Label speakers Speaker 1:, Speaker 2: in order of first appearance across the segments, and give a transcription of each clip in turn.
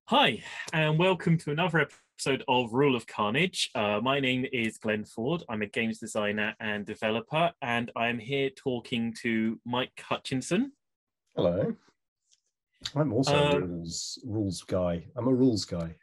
Speaker 1: Hi, and welcome to another episode of Rule of Carnage. My name is Glenn Ford. I'm a games designer and developer, and I'm here talking to Mike Hutchinson.
Speaker 2: Hello. I'm also a
Speaker 1: Um,
Speaker 2: rules guy. I'm a rules guy.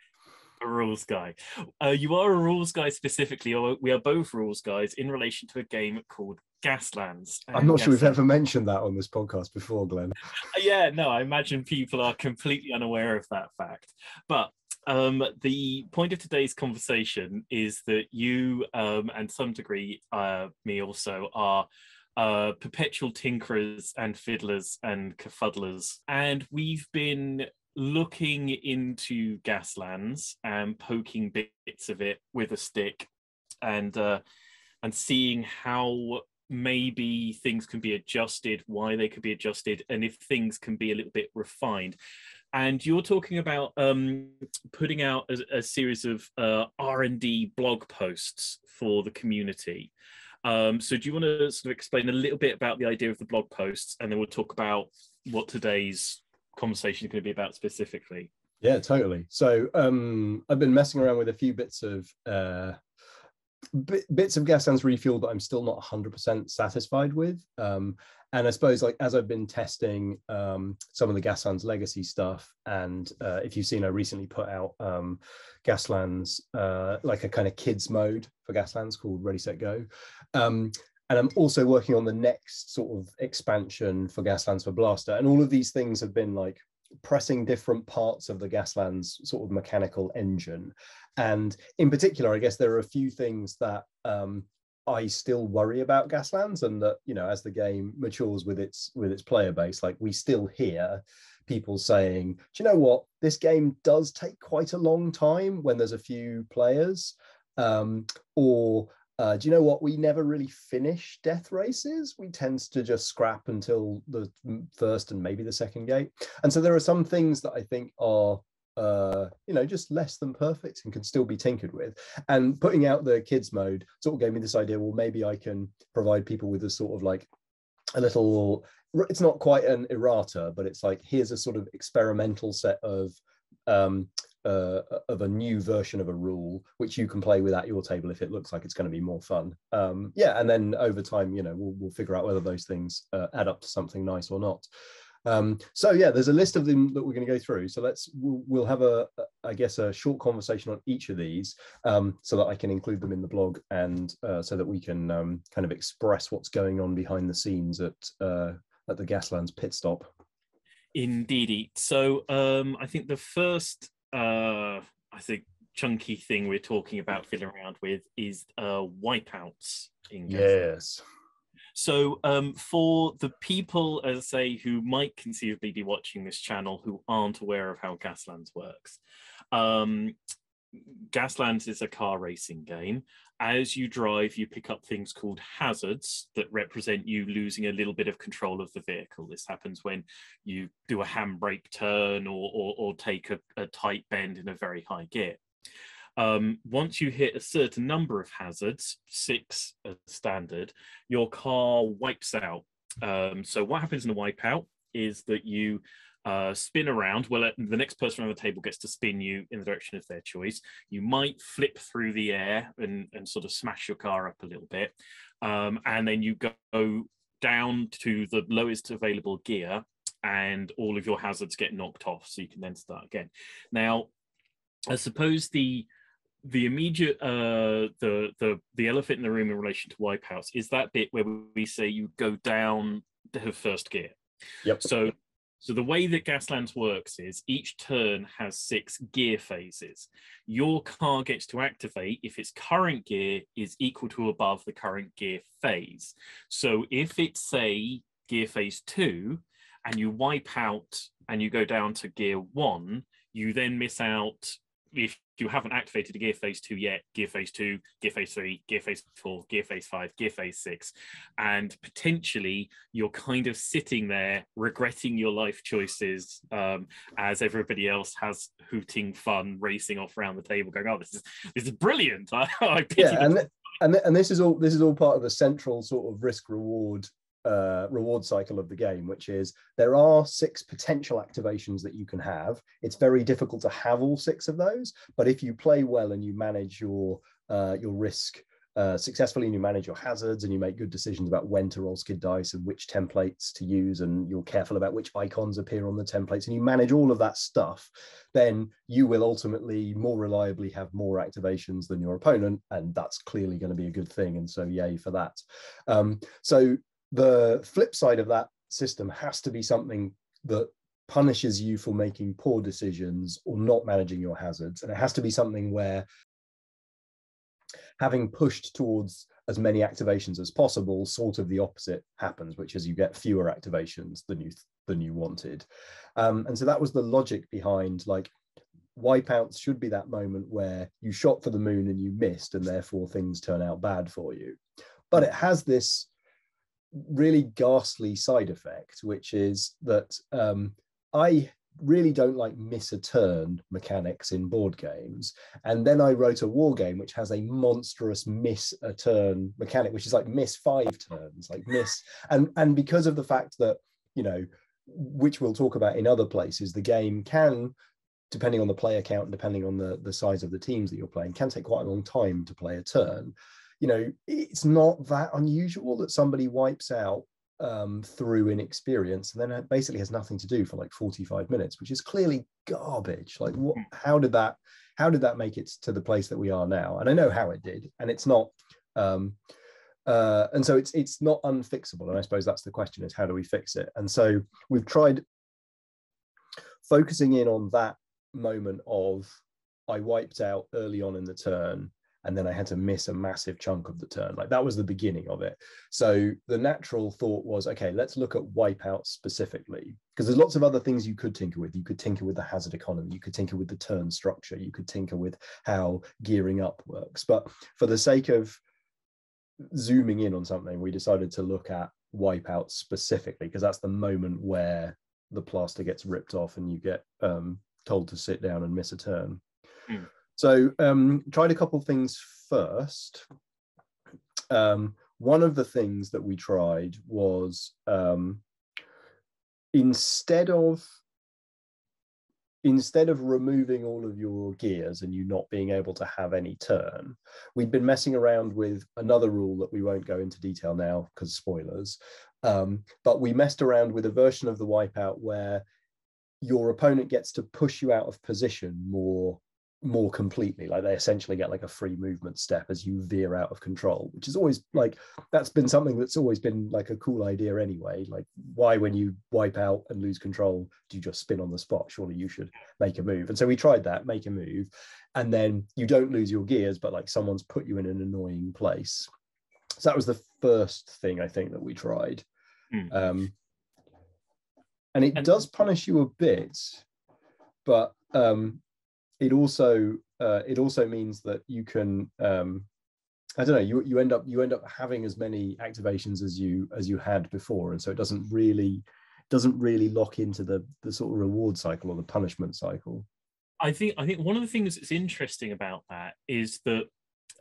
Speaker 1: a rules guy. You are a rules guy specifically, or we are both rules guys in relation to a game called Gaslands.
Speaker 2: I'm
Speaker 1: And
Speaker 2: not sure we've
Speaker 1: Gaslands,
Speaker 2: ever mentioned that on this podcast before, Glenn.
Speaker 1: yeah, no, I imagine people are completely unaware of that fact. But the point of today's conversation is that you, and some degree, me also, are perpetual tinkerers and fiddlers and kerfuddlers. And we've been looking into Gaslands and poking bits of it with a stick and seeing how maybe things can be adjusted, why they could be adjusted, and if things can be a little bit refined. And you're talking about putting out a series of R&D blog posts for the community. So do you want to sort of explain a little bit about the idea of the blog posts, and then we'll talk about what today's conversation is going to be about specifically?
Speaker 2: Yeah, totally. So I've been messing around with a few bits of Gaslands Refuel that I'm still not 100% satisfied with. And I suppose, like, as I've been testing some of the Gaslands legacy stuff, and if you've seen, I recently put out Gaslands, like a kind of kids mode for Gaslands called Ready, Set, Go. And I'm also working on the next sort of expansion for Gaslands for Blaster. And all of these things have been like pressing different parts of the Gaslands sort of mechanical engine. And in particular, I guess there are a few things that I still worry about Gaslands, and that, you know, as the game matures with its player base, like, we still hear people saying, do you know what, this game does take quite a long time when there's a few players, or do you know what, we never really finish death races, we tend to just scrap until the first and maybe the second gate. And so there are some things that I think are just less than perfect and can still be tinkered with. And putting out the kids mode sort of gave me this idea, well, maybe I can provide people with a sort of like a little, it's not quite an errata, but it's like, here's a sort of experimental set of a new version of a rule which you can play with at your table if it looks like it's going to be more fun. And then over time, you know, we'll figure out whether those things add up to something nice or not. So yeah, there's a list of them that we're going to go through. So we'll have a short conversation on each of these, so that I can include them in the blog, and so that we can kind of express what's going on behind the scenes at the Gaslands pit stop.
Speaker 1: Indeedy. So I think the first chunky thing we're talking about fiddling around with is wipeouts in Gaslands.
Speaker 2: Yes.
Speaker 1: So for the people, as I say, who might conceivably be watching this channel who aren't aware of how Gaslands works, Gaslands is a car racing game. As you drive, you pick up things called hazards that represent you losing a little bit of control of the vehicle. This happens when you do a handbrake turn or take a tight bend in a very high gear. Once you hit a certain number of hazards, 6 as standard, your car wipes out. So what happens in a wipeout is that you spin around. Well, the next person around the table gets to spin you in the direction of their choice. You might flip through the air and sort of smash your car up a little bit. And then you go down to the lowest available gear, and all of your hazards get knocked off, so you can then start again. Now, I suppose the immediate the elephant in the room in relation to wipeouts is that bit where we say you go down to first gear.
Speaker 2: Yep.
Speaker 1: So the way that Gaslands works is each turn has 6 gear phases. Your car gets to activate if its current gear is equal to or above the current gear phase. So if it's, say, gear phase 2, and you wipe out and you go down to gear 1, you then miss out. If you haven't activated a gear phase 2 yet, gear phase 2, gear phase 3, gear phase 4, gear phase 5, gear phase 6, and potentially you're kind of sitting there regretting your life choices, as everybody else has hooting fun racing off around the table going, oh, this is brilliant. I pity
Speaker 2: and this is all part of the central sort of risk reward reward cycle of the game, which is there are 6 potential activations that you can have. It's very difficult to have all 6 of those, but if you play well and you manage your risk successfully, and you manage your hazards, and you make good decisions about when to roll skid dice and which templates to use, and you're careful about which icons appear on the templates, and you manage all of that stuff, then you will ultimately more reliably have more activations than your opponent, and that's clearly going to be a good thing, and so yay for that. So the flip side of that system has to be something that punishes you for making poor decisions or not managing your hazards, and it has to be something where, having pushed towards as many activations as possible, sort of the opposite happens, which is you get fewer activations than you wanted. And so that was the logic behind, like, wipeouts should be that moment where you shot for the moon and you missed, and therefore things turn out bad for you. But it has this really ghastly side effect, which is that I really don't like miss a turn mechanics in board games, and then I wrote a war game which has a monstrous miss a turn mechanic, which is like miss 5 turns, like miss, and because of the fact that, you know, which we'll talk about in other places, the game can, depending on the player count and depending on the size of the teams that you're playing, can take quite a long time to play a turn. You know, it's not that unusual that somebody wipes out through inexperience, and then it basically has nothing to do for like 45 minutes, which is clearly garbage. Like, what? How did that make it to the place that we are now? And I know how it did, and it's not. And so it's not unfixable. And I suppose that's the question: is how do we fix it? And so we've tried focusing in on that moment of, I wiped out early on in the turn, and then I had to miss a massive chunk of the turn. Like, that was the beginning of it. So the natural thought was, okay, let's look at wipeouts specifically, because there's lots of other things you could tinker with. You could tinker with the hazard economy, you could tinker with the turn structure, you could tinker with how gearing up works. But for the sake of zooming in on something, we decided to look at wipeouts specifically, because that's the moment where the plaster gets ripped off and you get told to sit down and miss a turn. So tried a couple of things first. One of the things that we tried was instead of removing all of your gears and you not being able to have any turn, we'd been messing around with another rule that we won't go into detail now because spoilers, but we messed around with a version of the wipeout where your opponent gets to push you out of position more completely. Like, they essentially get like a free movement step as you veer out of control, which is always like, that's been something that's always been like a cool idea anyway. Like, why, when you wipe out and lose control, do you just spin on the spot? Surely you should make a move. And so we tried that, make a move, and then you don't lose your gears, but like someone's put you in an annoying place. So that was the first thing I think that we tried. And it does punish you a bit, but it also means that you can, I don't know, you end up having as many activations as you had before, and so it doesn't really lock into the sort of reward cycle or the punishment cycle.
Speaker 1: I think one of the things that's interesting about that is that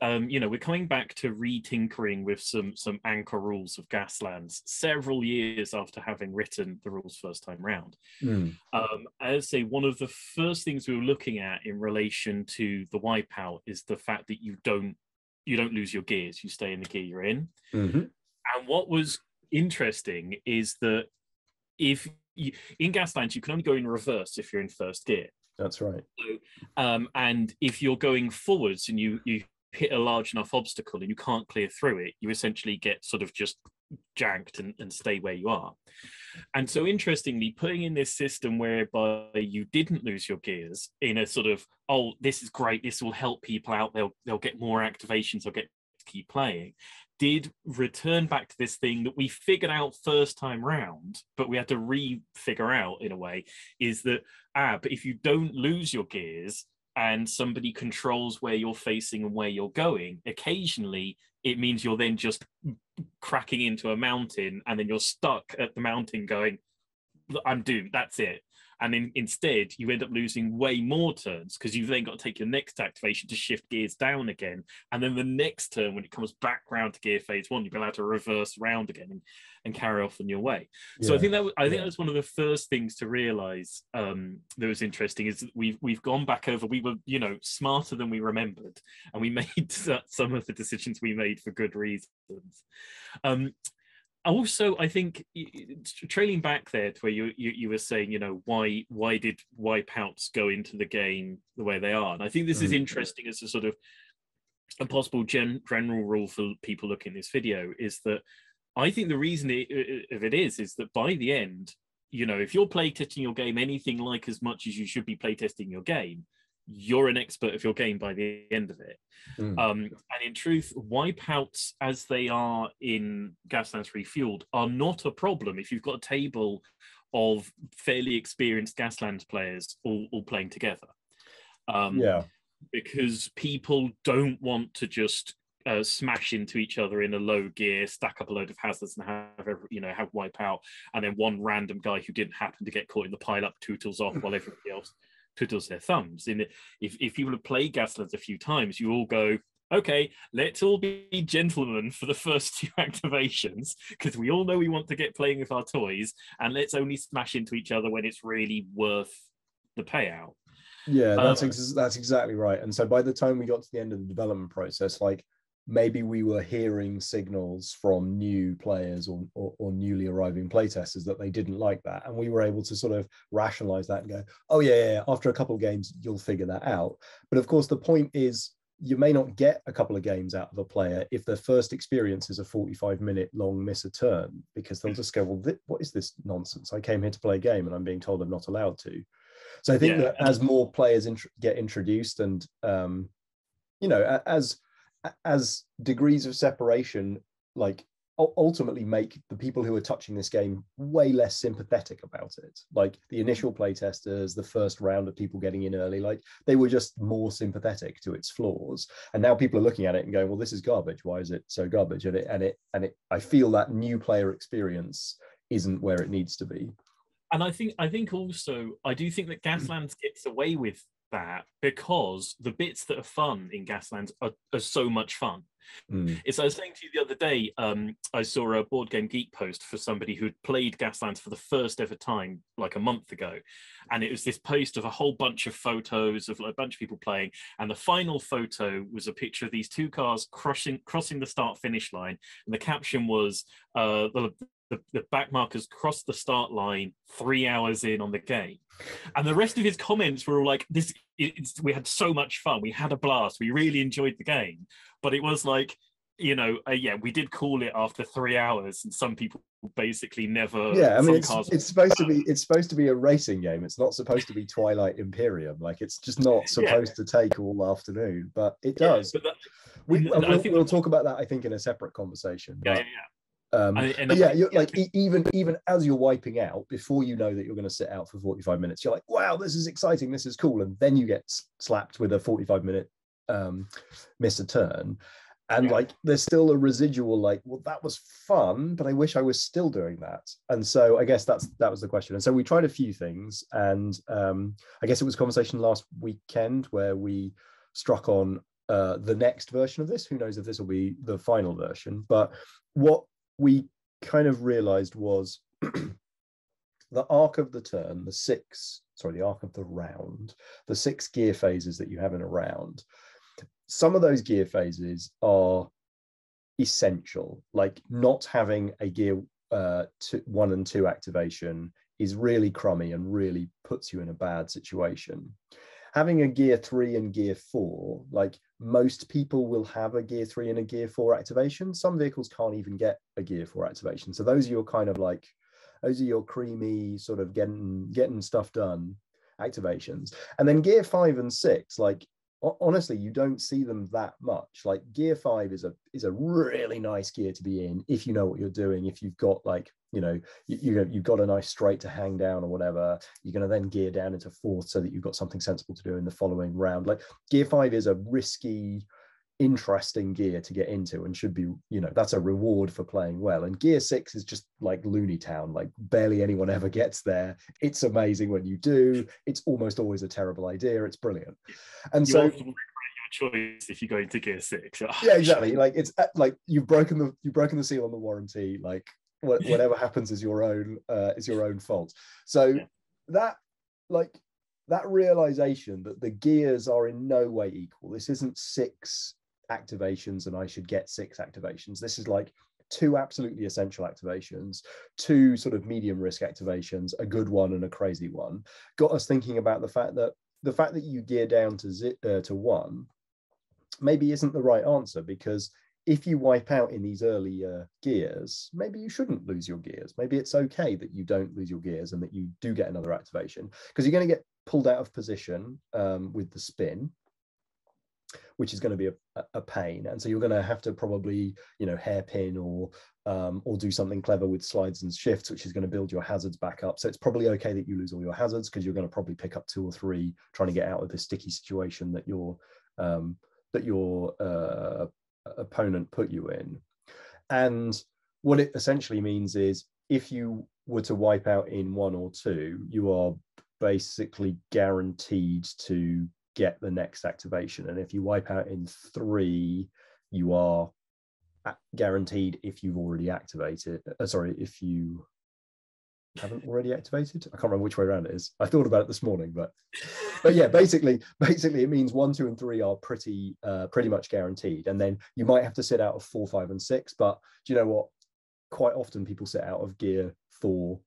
Speaker 1: we're coming back to re-tinkering with some anchor rules of Gaslands several years after having written the rules first time round. As I say, one of the first things we were looking at in relation to the wipeout is the fact that you don't lose your gears, you stay in the gear you're in. And what was interesting is that if you, in Gaslands, you can only go in reverse if you're in first gear.
Speaker 2: That's right.
Speaker 1: So, and if you're going forwards and you hit a large enough obstacle and you can't clear through it, you essentially get sort of just janked and stay where you are. And so interestingly, putting in this system whereby you didn't lose your gears in a sort of, oh, this is great, this will help people out, they'll get more activations, they'll get to keep playing, did return back to this thing that we figured out first time round, but we had to re-figure out in a way, is that, but if you don't lose your gears, and somebody controls where you're facing and where you're going, occasionally it means you're then just cracking into a mountain and then you're stuck at the mountain going, I'm doomed, that's it. And instead, you end up losing way more turns because you've then got to take your next activation to shift gears down again. And then the next turn, when it comes back round to gear phase 1, you'll be allowed to reverse round again and carry off on your way. Yeah. So I think that was one of the first things to realize that was interesting, is that we've gone back over. We were, smarter than we remembered, and we made some of the decisions we made for good reasons. Also, I think, trailing back there to where you were saying, why did wipeouts go into the game the way they are? And I think this is interesting as a sort of a possible general rule for people looking at this video, is that I think the reason it is that by the end, if you're playtesting your game anything like as much as you should be playtesting your game, you're an expert of your game by the end of it. And in truth, wipeouts as they are in Gaslands Refueled are not a problem if you've got a table of fairly experienced Gaslands players all playing together. Because people don't want to just smash into each other in a low gear, stack up a load of hazards, and have wipeout, and then one random guy who didn't happen to get caught in the pile up tootles off while everybody else twiddles their thumbs. If people have played Gaslands a few times, you all go, okay, let's all be gentlemen for the first 2 activations, because we all know we want to get playing with our toys, and let's only smash into each other when it's really worth the payout.
Speaker 2: Yeah, that's exactly right. And so by the time we got to the end of the development process, like, maybe we were hearing signals from new players or newly arriving playtesters that they didn't like that. And we were able to sort of rationalize that and go, oh yeah, after a couple of games, you'll figure that out. But of course, the point is, you may not get a couple of games out of a player if their first experience is a 45-minute long miss a turn, because they'll just go, well, what is this nonsense? I came here to play a game and I'm being told I'm not allowed to. So I think that as more players get introduced, and as degrees of separation, like, ultimately make the people who are touching this game way less sympathetic about it. Like, the initial playtesters, the first round of people getting in early, like, they were just more sympathetic to its flaws. And now people are looking at it and going, well, this is garbage. Why is it so garbage? And I feel that new player experience isn't where it needs to be.
Speaker 1: And I think also, I do think that Gaslands gets away with that because the bits that are fun in Gaslands are so much fun. It's, I was saying to you the other day, I saw a Board Game Geek post for somebody who'd played Gaslands for the first ever time like a month ago, and it was this post of a whole bunch of photos of a bunch of people playing, and the final photo was a picture of these 2 cars crossing the start finish line, and the caption was the back markers crossed the start line 3 hours in on the game. And the rest of his comments were all like, we had so much fun, we had a blast, we really enjoyed the game. But it was like, we did call it after 3 hours, and some people basically never.
Speaker 2: Yeah, I mean, it's supposed to be a racing game. It's not supposed to be Twilight Imperium. Like, it's just not supposed to take all afternoon, but it does. But we'll talk about that, I think, in a separate conversation. Even as you're wiping out, before you know that you're going to sit out for 45 minutes, you're like, wow, this is exciting, this is cool, and then you get slapped with a 45-minute miss a turn, and like, there's still a residual, like, well, that was fun, but I wish I was still doing that. And so I guess that was the question. And so we tried a few things, and I guess it was a conversation last weekend where we struck on the next version of this. Who knows if this will be the final version, but what we kind of realized was the arc of the turn, the arc of the round, the 6 gear phases that you have in a round. Some of those gear phases are essential. Like, not having a gear 1 and 2 activation is really crummy and really puts you in a bad situation. Having a gear 3 and gear 4, like, most people will have a gear 3 and a gear 4 activation. Some vehicles can't even get a gear 4 activation. So those are your kind of like, those are your creamy sort of getting stuff done activations. And then gear 5 and 6, like, honestly, you don't see them that much. Like, gear 5 is a really nice gear to be in if you know what you're doing. If you've got, like, you've got a nice straight to hang down or whatever, you're going to then gear down into 4th so that you've got something sensible to do in the following round. Like, gear 5 is a risky interesting gear to get into and should be, you know, that's a reward for playing well. And gear 6 is just like Looney Town, like barely anyone ever gets there. It's amazing when you do. It's almost always a terrible idea. It's brilliant. And
Speaker 1: you
Speaker 2: so
Speaker 1: often regret your choice if you go into gear 6.
Speaker 2: yeah, exactly. Like it's like you've broken the seal on the warranty. Like whatever happens is your own fault. So
Speaker 1: yeah.
Speaker 2: that realization that the gears are in no way equal. This isn't 6 activations and I should get 6 activations. This is like 2 absolutely essential activations, 2 sort of medium risk activations, a good one and a crazy one. Got us thinking about the fact that you gear down to 1 maybe isn't the right answer, because if you wipe out in these earlier gears, maybe you shouldn't lose your gears. Maybe it's okay that you don't lose your gears and that you do get another activation, because you're going to get pulled out of position with the spin, which is going to be a pain. And so you're going to have to probably, you know, hairpin or do something clever with slides and shifts, which is going to build your hazards back up. So it's probably okay that you lose all your hazards, because you're going to probably pick up 2 or 3 trying to get out of this sticky situation that your opponent put you in. And what it essentially means is, if you were to wipe out in 1 or 2, you are basically guaranteed to get the next activation. And if you wipe out in 3, you are guaranteed, if you've already activated, if you haven't already activated. I can't remember which way around it is. I thought about it this morning, but yeah, basically it means 1, 2, and 3 are pretty much guaranteed. And then you might have to sit out of 4, 5, and 6. But do you know what? Quite often people sit out of gear 4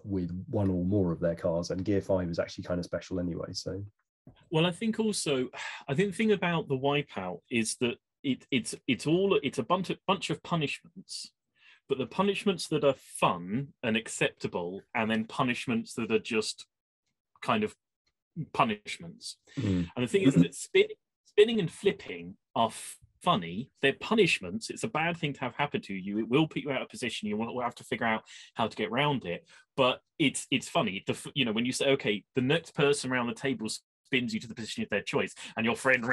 Speaker 2: with 1 or more of their cars, and gear 5 is actually kind of special anyway. So,
Speaker 1: well, I think the thing about the wipeout is that it's a bunch of punishments, but the punishments that are fun and acceptable, and then punishments that are just kind of punishments. And the thing is that spinning and flipping are funny. They're punishments. It's a bad thing to have happen to you. It will put you out of position. You will have to figure out how to get around it. But it's funny. You know, when you say, okay, the next person around the table spins you to the position of their choice, and your friend,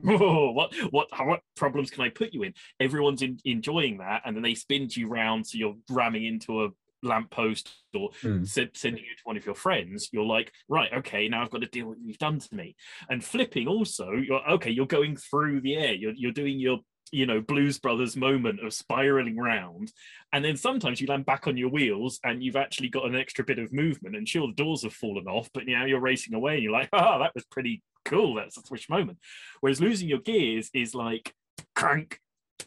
Speaker 1: what problems can I put you in? Everyone's enjoying that, and then they spin you round, so you're ramming into a lamppost or sending you to one of your friends. You're like, right, okay, now I've got to deal with what you've done to me. And flipping also, you're going through the air. You're doing your, you know, Blues Brothers moment of spiraling round, and then sometimes you land back on your wheels and you've actually got an extra bit of movement, and sure, the doors have fallen off, but now you're racing away and you're like, oh, that was pretty cool. That's a swish moment. Whereas losing your gears is like, crank,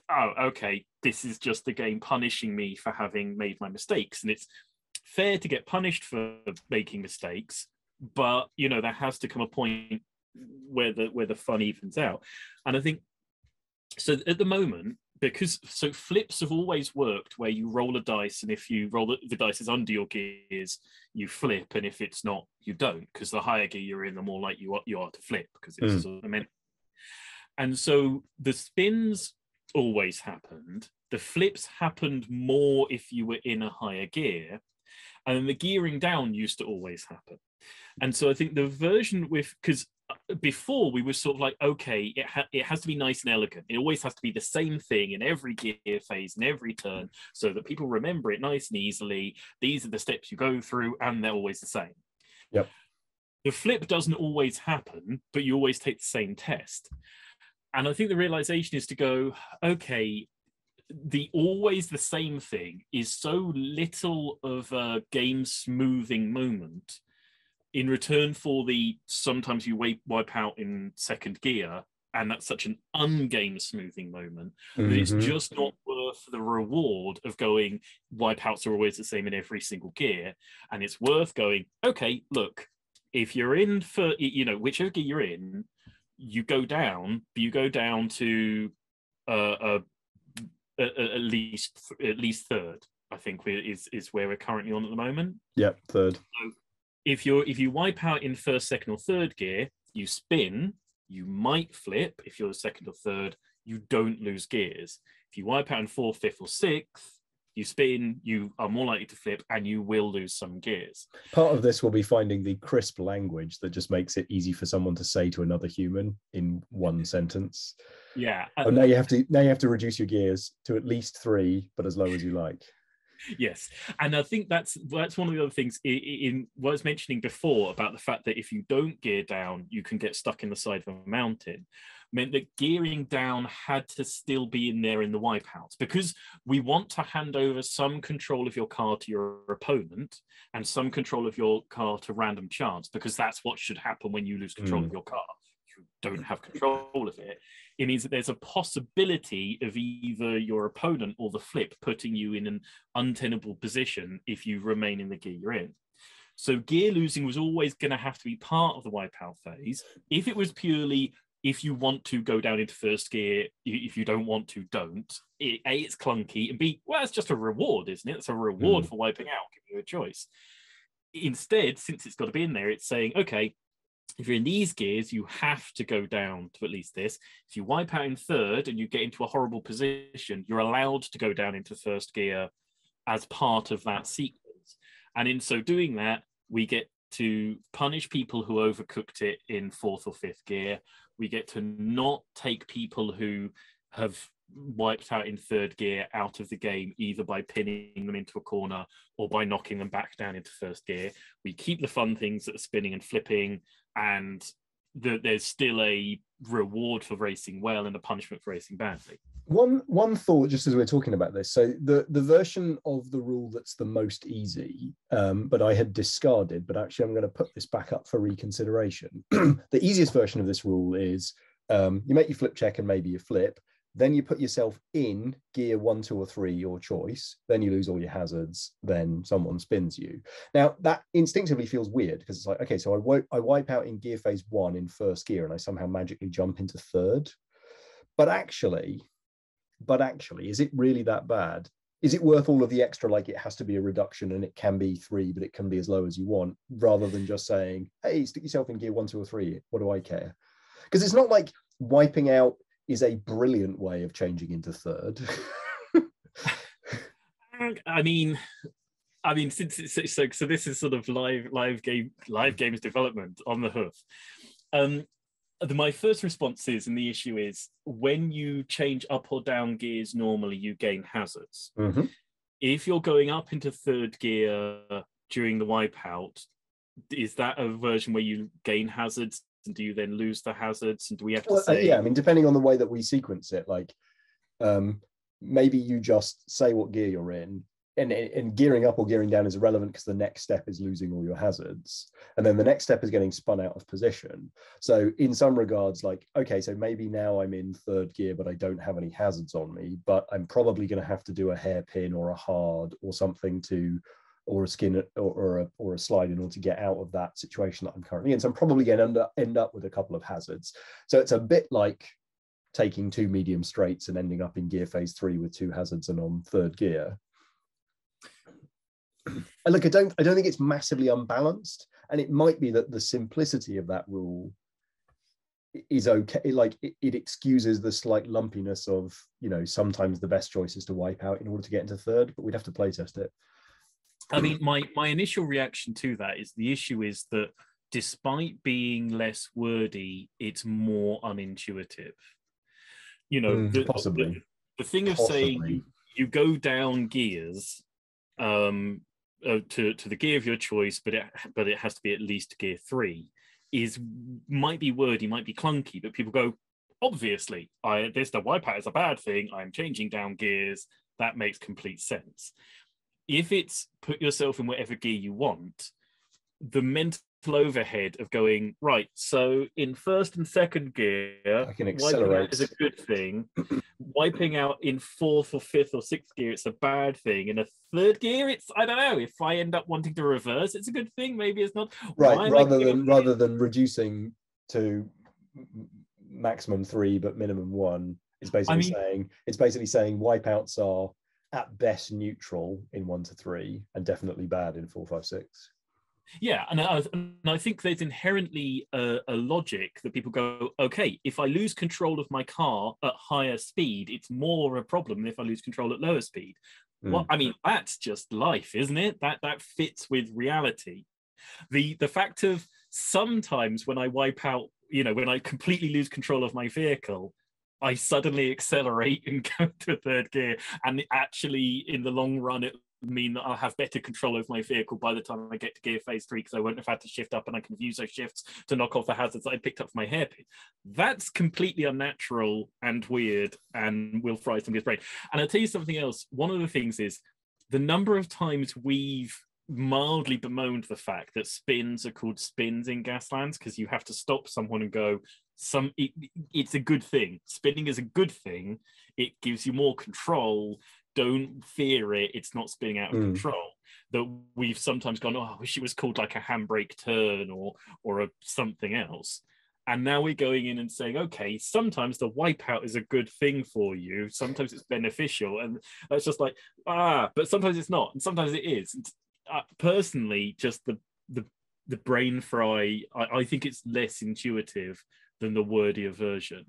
Speaker 1: oh, okay, this is just the game punishing me for having made my mistakes. And it's fair to get punished for making mistakes, but, you know, there has to come a point where the fun evens out. And I think, so at the moment, so flips have always worked where you roll a dice, and if you roll the dice is under your gears, you flip, and if it's not, you don't, because the higher gear you're in, the more likely you are to flip, because it's sort of meant. And so the spins always happened. The flips happened more if you were in a higher gear, and then the gearing down used to always happen. And so I think the version because before we were sort of like, okay, it has to be nice and elegant. It always has to be the same thing in every gear phase and every turn, so that people remember it nice and easily. These are the steps you go through, and they're always the same.
Speaker 2: Yep.
Speaker 1: The flip doesn't always happen, but you always take the same test. And I think the realization is to go, okay, the always the same thing is so little of a game smoothing moment in return for the sometimes you wipe out in second gear, and that's such an ungame smoothing moment that it's just not worth the reward of going, wipeouts are always the same in every single gear. And it's worth going, okay, look, if you're in for, you know, whichever gear you're in, you go down, but you go down to at least third, I think is where we're currently on at the moment.
Speaker 2: Yep, third.
Speaker 1: So if you wipe out in first, second, or third gear, you spin, you might flip. If you're second or third, you don't lose gears. If you wipe out in fourth, fifth, or sixth, You spin, you are more likely to flip, and you will lose some gears.
Speaker 2: Part of this will be finding the crisp language that just makes it easy for someone to say to another human in one sentence.
Speaker 1: Yeah.
Speaker 2: Oh, now you have to reduce your gears to at least 3, but as low as you like.
Speaker 1: Yes, and I think that's one of the other things in what I was mentioning before about the fact that if you don't gear down, you can get stuck in the side of a mountain. Meant that gearing down had to still be in there in the wipeouts, because we want to hand over some control of your car to your opponent and some control of your car to random chance, because that's what should happen when you lose control of your car. You don't have control of it. It means that there's a possibility of either your opponent or the flip putting you in an untenable position if you remain in the gear you're in. So gear losing was always going to have to be part of the wipeout phase. If it was purely, if you want to go down into first gear, if you don't want to, don't. A, it's clunky, and B, well, it's just a reward, isn't it? It's a reward for wiping out, giving you a choice. Instead, since it's got to be in there, it's saying, okay, if you're in these gears, you have to go down to at least this. If you wipe out in third and you get into a horrible position, you're allowed to go down into first gear as part of that sequence. And in so doing that, we get to punish people who overcooked it in fourth or fifth gear. We get to not take people who have wiped out in third gear out of the game, either by pinning them into a corner or by knocking them back down into first gear. We keep the fun things that are spinning and flipping, and there's still a reward for racing well and a punishment for racing badly.
Speaker 2: One thought, just as we're talking about this, so the version of the rule that's the most easy, but I had discarded, but actually I'm going to put this back up for reconsideration. The easiest version of this rule is you make your flip check and maybe you flip, then you put yourself in gear 1, 2, or 3, your choice, then you lose all your hazards, then someone spins you. Now that instinctively feels weird, because it's like, okay, so I wipe out in gear phase 1 in first gear and I somehow magically jump into third. But actually, is it really that bad? Is it worth all of the extra, like it has to be a reduction and it can be 3, but it can be as low as you want, rather than just saying, hey, stick yourself in gear 1, 2, or 3, what do I care? Because it's not like wiping out is a brilliant way of changing into third.
Speaker 1: I mean, since it's so this is sort of live games development on the hoof. My first response is, and the issue is, when you change up or down gears, normally you gain hazards.
Speaker 2: Mm-hmm.
Speaker 1: If you're going up into third gear during the wipeout, is that a version where you gain hazards? And do you then lose the hazards? And do we have to say...
Speaker 2: yeah, I mean, depending on the way that we sequence it, like maybe you just say what gear you're in, and gearing up or gearing down is irrelevant because the next step is losing all your hazards. And then the next step is getting spun out of position. So in some regards, like, okay, so maybe now I'm in third gear, but I don't have any hazards on me, but I'm probably going to have to do a hairpin or a hard or something to, or a skin or a slide in order to get out of that situation that I'm currently in. So I'm probably going to end up with a couple of hazards. So it's a bit like taking 2 medium straights and ending up in gear phase 3 with 2 hazards and on third gear. And look, I don't think it's massively unbalanced, and it might be that the simplicity of that rule is okay. Like it excuses the slight lumpiness of, you know, sometimes the best choice is to wipe out in order to get into third, but we'd have to play test it.
Speaker 1: I mean, my initial reaction to that is the issue is that despite being less wordy, it's more unintuitive. You know,
Speaker 2: possibly
Speaker 1: the thing of saying you go down gears to the gear of your choice, but it has to be at least gear 3, might be wordy, might be clunky, but people go, obviously, the wipeout is a bad thing. I'm changing down gears. That makes complete sense. If it's put yourself in whatever gear you want, the mental overhead of going, right, so in first and second gear,
Speaker 2: I can
Speaker 1: wiping
Speaker 2: accelerate
Speaker 1: out is a good thing. Wiping out in fourth or fifth or sixth gear, it's a bad thing. In a third gear, it's, I don't know, if I end up wanting to reverse, it's a good thing. Maybe it's not.
Speaker 2: Right, rather than reducing to maximum 3 but minimum 1, it's basically saying wipeouts are at best neutral in 1 to 3 and definitely bad in 4, 5, 6.
Speaker 1: Yeah, and I think there's inherently a logic that people go, okay, if I lose control of my car at higher speed, it's more a problem than if I lose control at lower speed. Well, I mean, that's just life, isn't it? That fits with reality. The fact of sometimes when I wipe out, when I completely lose control of my vehicle, I suddenly accelerate and go to third gear, and actually in the long run it would mean that I'll have better control of my vehicle by the time I get to gear phase 3, because I won't have had to shift up, and I can use those shifts to knock off the hazards that I picked up from my hairpin. That's completely unnatural and weird and will fry somebody's brain. And I'll tell you something else. One of the things is the number of times we've mildly bemoaned the fact that spins are called spins in Gaslands because you have to stop someone and go, it's a good thing. Spinning is a good thing. It gives you more control. Don't fear it. It's not spinning out of control. That we've sometimes gone, I wish it was called like a handbrake turn or something else. And now we're going in and saying, okay, sometimes the wipeout is a good thing for you. Sometimes it's beneficial. And that's just like, but sometimes it's not. And sometimes it is. Personally, just the brain fry, I think it's less intuitive than the wordier version.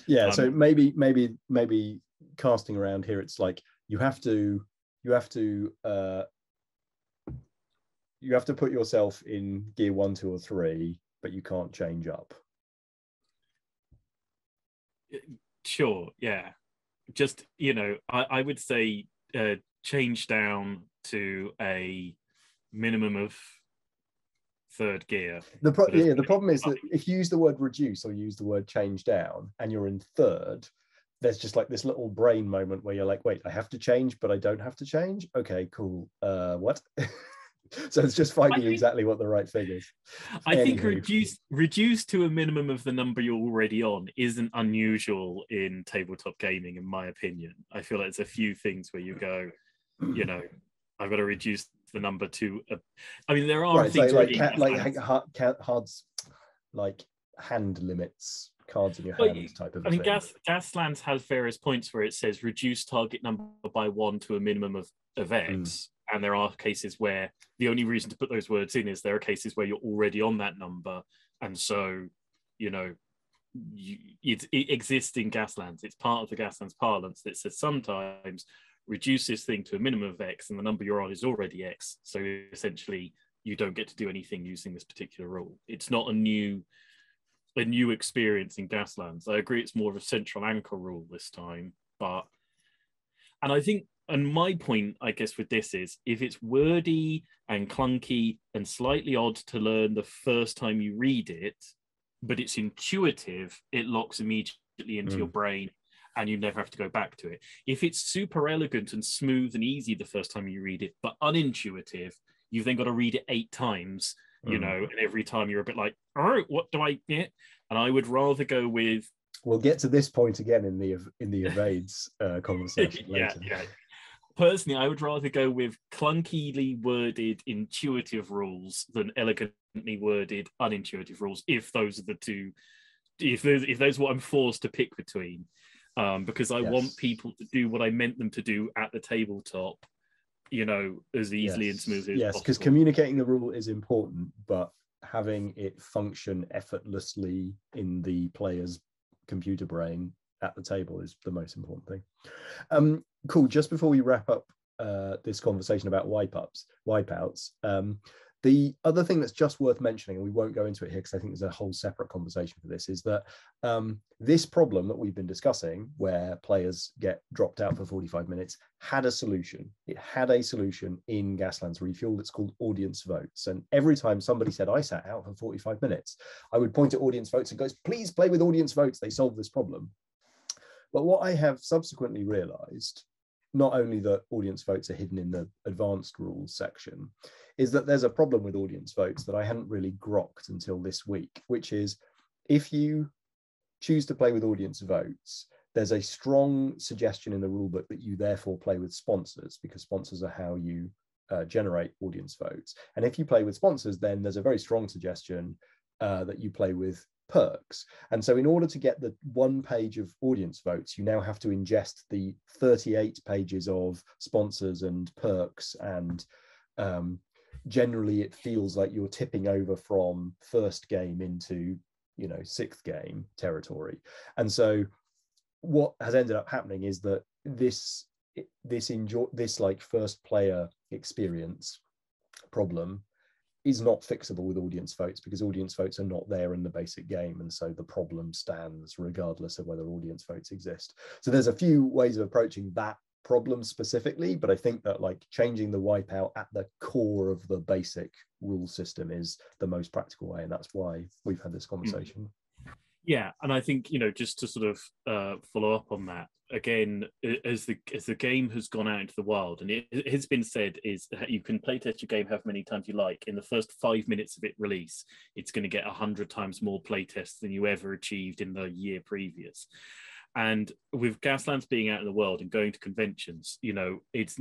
Speaker 2: Yeah, so maybe casting around here, it's like you have to put yourself in gear 1, 2, or 3, but you can't change up.
Speaker 1: Sure, yeah. Just, I would say change down to a minimum of third gear.
Speaker 2: The problem is that if you use the word reduce or use the word change down and you're in third, there's just like this little brain moment where you're like, wait, I have to change, but I don't have to change. Okay, cool. What? So it's just finding exactly what the right thing is.
Speaker 1: I think reduce to a minimum of the number you're already on isn't unusual in tabletop gaming, in my opinion. I feel like there's a few things where you go, I've got to reduce the number to I mean, there are things
Speaker 2: like hand limits, cards in your hand type of thing.
Speaker 1: Gaslands has various points where it says reduce target number by 1 to a minimum of X. And there are cases where the only reason to put those words in is there are cases where you're already on that number. And so, it exists in Gaslands. It's part of the Gaslands parlance that says sometimes reduce this thing to a minimum of X and the number you're on is already X. So essentially you don't get to do anything using this particular rule. It's not a new experience in Gaslands. I agree it's more of a central anchor rule this time, and I think, and my point, I guess, with this is if it's wordy and clunky and slightly odd to learn the first time you read it, but it's intuitive, it locks immediately into your brain and you never have to go back to it. If it's super elegant and smooth and easy the first time you read it, but unintuitive, you've then got to read it 8 times, and every time you're a bit like, oh, what do I get? And I would rather go with...
Speaker 2: We'll get to this point again in the evades conversation later.
Speaker 1: Yeah. Personally, I would rather go with clunkily worded intuitive rules than elegantly worded unintuitive rules, if those are the two, if those are what I'm forced to pick between. Because I want people to do what I meant them to do at the tabletop, as easily and smoothly as possible.
Speaker 2: Yes, because communicating the rule is important, but having it function effortlessly in the player's computer brain at the table is the most important thing. Cool. Just before we wrap up this conversation about wipeouts, the other thing that's just worth mentioning, and we won't go into it here because I think there's a whole separate conversation for this, is that this problem that we've been discussing, where players get dropped out for 45 minutes, had a solution. It had a solution in Gaslands Refueled. It's called audience votes. And every time somebody said, I sat out for 45 minutes, I would point to audience votes and go, please play with audience votes. They solve this problem. But what I have subsequently realized, not only that audience votes are hidden in the advanced rules section, is that there's a problem with audience votes that I hadn't really grokked until this week, which is if you choose to play with audience votes, there's a strong suggestion in the rulebook that you therefore play with sponsors, because sponsors are how you generate audience votes. And if you play with sponsors, then there's a very strong suggestion that you play with perks. And so in order to get the 1 page of audience votes, you now have to ingest the 38 pages of sponsors and perks, and generally it feels like you're tipping over from first game into 6th game territory. And so what has ended up happening is that this this like first player experience problem is not fixable with audience votes, because audience votes are not there in the basic game, and so the problem stands regardless of whether audience votes exist. So there's a few ways of approaching that problem specifically, but I think that like changing the wipeout at the core of the basic rule system is the most practical way, and that's why we've had this conversation.
Speaker 1: Yeah, and I think, you know, just to sort of follow up on that, again, as the game has gone out into the wild, and it has been said, is you can playtest your game however many times you like. In the first 5 minutes of its release, it's going to get 100 times more playtests than you ever achieved in the year previous. And with Gaslands being out in the world and going to conventions, you know, it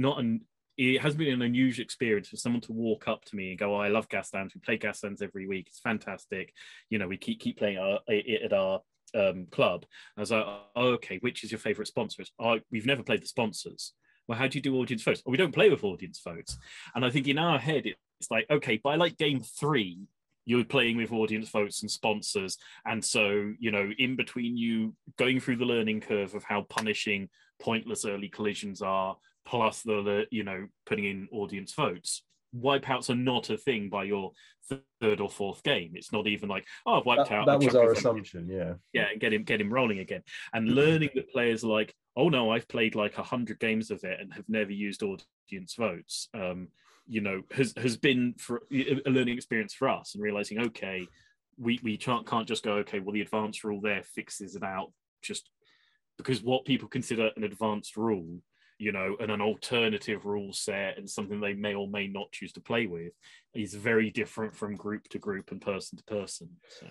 Speaker 1: has been an unusual experience for someone to walk up to me and go, "Oh, I love Gaslands. We play Gaslands every week. It's fantastic. You know, we keep playing it at our club." I was like, "Oh, okay, which is your favorite sponsor?" "Oh, we've never played the sponsors." "Well, how do you do audience votes?" "Oh, we don't play with audience votes." And I think in our head, it's like, okay, by like game 3, you're playing with audience votes and sponsors. And so, you know, in between you going through the learning curve of how punishing pointless early collisions are, plus the, you know, putting in audience votes, wipeouts are not a thing by your third or fourth game. It's not even like, "Oh, I've wiped out."
Speaker 2: That was our assumption, yeah.
Speaker 1: Yeah, and get him rolling again. And learning that players are like, "Oh no, I've played like 100 games of it and have never used audience votes," you know, has been for a learning experience for us, and realizing, okay, we can't just go, okay, well, the advanced rule there fixes it out, just because what people consider an advanced rule, you know, and an alternative rule set and something they may or may not choose to play with is very different from group to group and person to person. So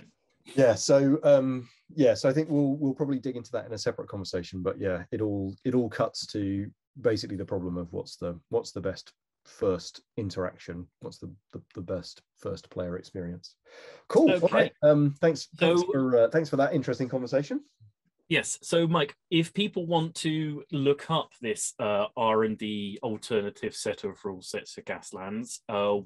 Speaker 2: yeah, so I think we'll probably dig into that in a separate conversation, but yeah, it all cuts to basically the problem of what's the best first interaction, what's the best first player experience. Cool.
Speaker 1: Okay.
Speaker 2: All right. Thanks for that interesting conversation.
Speaker 1: Yes. So, Mike, if people want to look up this R&D alternative set of rule sets for Gaslands,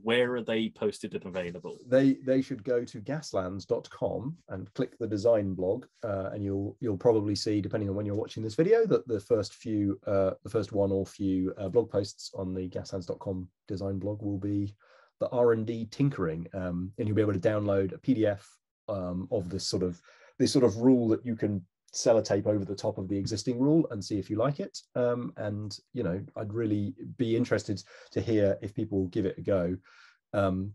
Speaker 1: where are they posted and available?
Speaker 2: They should go to gaslands.com and click the design blog, and you'll probably see, depending on when you're watching this video, that the first one or few blog posts on the gaslands.com design blog will be the R&D tinkering, and you'll be able to download a PDF of this sort of rule that you can sellotape over the top of the existing rule and see if you like it. And you know, I'd really be interested to hear if people give it a go.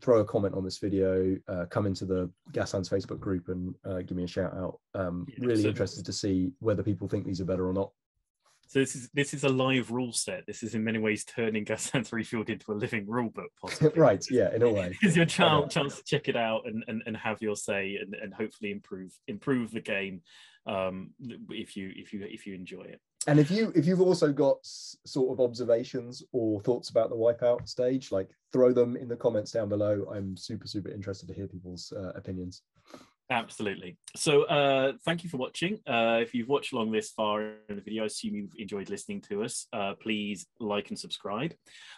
Speaker 2: Throw a comment on this video, come into the Gaslands Facebook group and give me a shout out. Really interested to see whether people think these are better or not.
Speaker 1: So this is a live rule set. This is in many ways turning Gaslands Refueled into a living rule book, possibly.
Speaker 2: Right, yeah, in a way.
Speaker 1: It's your chance to check it out and have your say and hopefully improve the game, if you enjoy it.
Speaker 2: And if you've also got sort of observations or thoughts about the wipeout stage, like throw them in the comments down below. I'm super interested to hear people's opinions.
Speaker 1: Absolutely. So thank you for watching. If you've watched along this far in the video, I assume you've enjoyed listening to us. Please like and subscribe.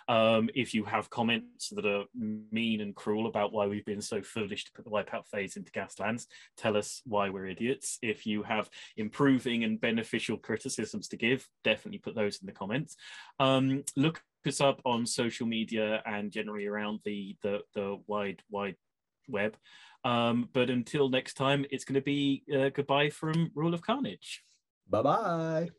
Speaker 1: If you have comments that are mean and cruel about why we've been so foolish to put the wipeout phase into Gaslands, tell us why we're idiots. If you have improving and beneficial criticisms to give, definitely put those in the comments. Look us up on social media and generally around the wide web. But until next time, it's going to be goodbye from Rule of Carnage.
Speaker 2: Bye-bye.